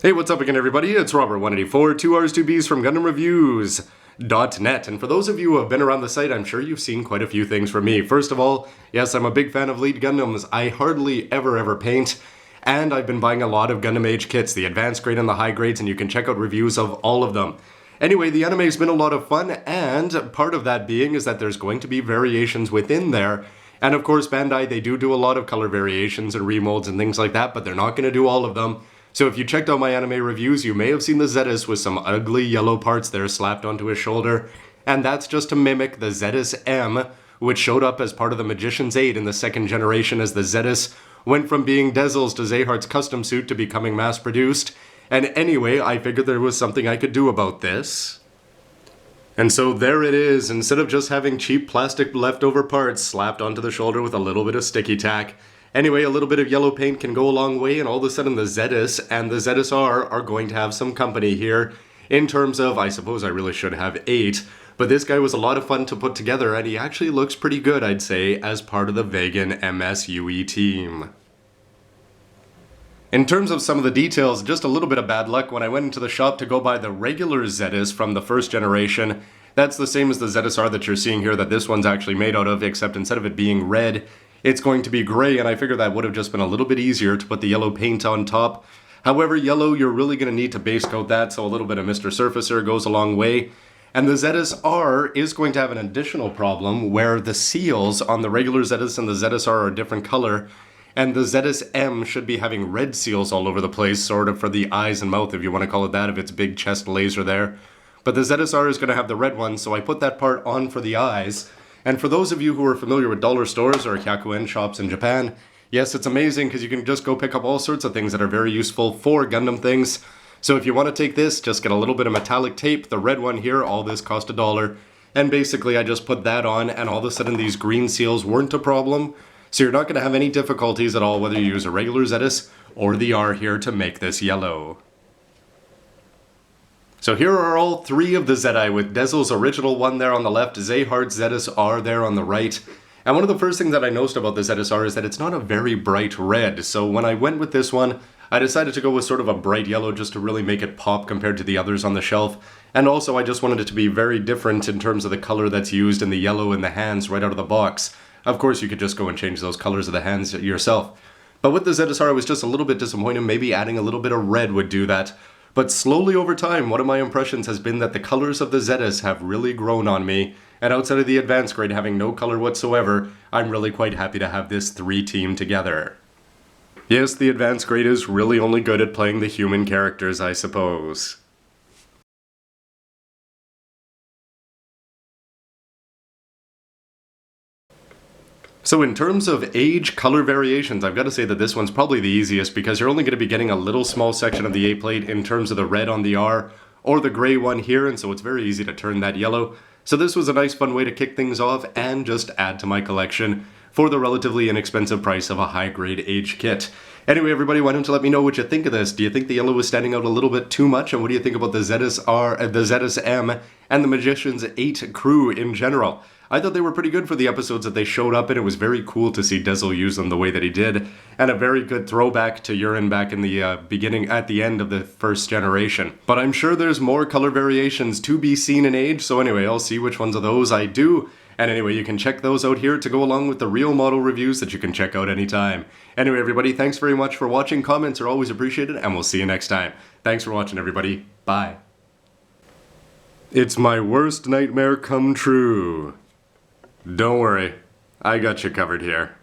Hey, what's up again, everybody? It's Robert184, 2Rs, 2Bs from Gundam Reviews.net. And for those of you who have been around the site, I'm sure you've seen quite a few things from me. First of all, yes, I'm a big fan of lead Gundams. I hardly ever paint. And I've been buying a lot of Gundam Age kits, the advanced grade and the high grades, and you can check out reviews of all of them. Anyway, the anime's been a lot of fun, and part of that being is that there's going to be variations within there. And of course, Bandai, they do a lot of color variations and remolds and things like that, but they're not going to do all of them. So if you checked out my anime reviews, you may have seen the Zedas with some ugly yellow parts there slapped onto his shoulder. And that's just to mimic the Zedas M, which showed up as part of the Magicians 8 in the second generation as the Zedas went from being Dezel's to Zehart's custom suit to becoming mass-produced. And anyway, I figured there was something I could do about this. And so there it is, instead of just having cheap plastic leftover parts slapped onto the shoulder with a little bit of sticky tack. Anyway, a little bit of yellow paint can go a long way, and all of a sudden the Zedas and the Zedas R are going to have some company here. In terms of, I suppose I really should have 8, but this guy was a lot of fun to put together, and he actually looks pretty good, I'd say, as part of the Vegan MSUE team. In terms of some of the details, just a little bit of bad luck. When I went into the shop to go buy the regular Zedas from the first generation, that's the same as the Zedas R that you're seeing here that this one's actually made out of, except instead of it being red, it's going to be gray, and I figured that would have just been a little bit easier to put the yellow paint on top. However, yellow, you're really going to need to base coat that, so a little bit of Mr. Surfacer goes a long way. And the Zedas R is going to have an additional problem where the seals on the regular Zedas and the Zedas R are a different color, and the Zedas M should be having red seals all over the place, sort of for the eyes and mouth, if you want to call it that, if it's big chest laser there. But the Zedas R is going to have the red one, so I put that part on for the eyes. And for those of you who are familiar with dollar stores or hyakuen shops in Japan, yes, it's amazing because you can just go pick up all sorts of things that are very useful for Gundam things. So if you want to take this, just get a little bit of metallic tape, the red one here, all this cost $1. And basically I just put that on, and all of a sudden these green seals weren't a problem. So you're not going to have any difficulties at all whether you use a regular Zedas or the R here to make this yellow. So here are all 3 of the Zedi, with Dezel's original one there on the left, Zehart's Zedas R there on the right. And one of the first things that I noticed about the Zedas R is that it's not a very bright red, so when I went with this one, I decided to go with sort of a bright yellow just to really make it pop compared to the others on the shelf. And also I just wanted it to be very different in terms of the color that's used in the yellow in the hands right out of the box. Of course you could just go and change those colors of the hands yourself. But with the Zedas R I was just a little bit disappointed, maybe adding a little bit of red would do that. But slowly over time, one of my impressions has been that the colors of the Zedas have really grown on me, and outside of the advanced grade having no color whatsoever, I'm really quite happy to have this 3 team together. Yes, the advanced grade is really only good at playing the human characters, I suppose. So in terms of age color variations, I've got to say that this one's probably the easiest because you're only going to be getting a little small section of the A plate in terms of the red on the R or the gray one here, and so it's very easy to turn that yellow. So this was a nice fun way to kick things off and just add to my collection for the relatively inexpensive price of a high grade age kit. Anyway, everybody, why don't you let me know what you think of this? Do you think the yellow is standing out a little bit too much? And what do you think about the Zedas R, the Zedas M, and the Magicians 8 crew in general? I thought they were pretty good for the episodes that they showed up in. It was very cool to see Dezel use them the way that he did, and a very good throwback to Yurin back in the beginning, at the end of the first generation. But I'm sure there's more color variations to be seen in Age, so anyway, I'll see which ones of those I do. And anyway, you can check those out here to go along with the real model reviews that you can check out anytime. Anyway, everybody, thanks very much for watching. Comments are always appreciated, and we'll see you next time. Thanks for watching, everybody. Bye. It's my worst nightmare come true. Don't worry, I got you covered here.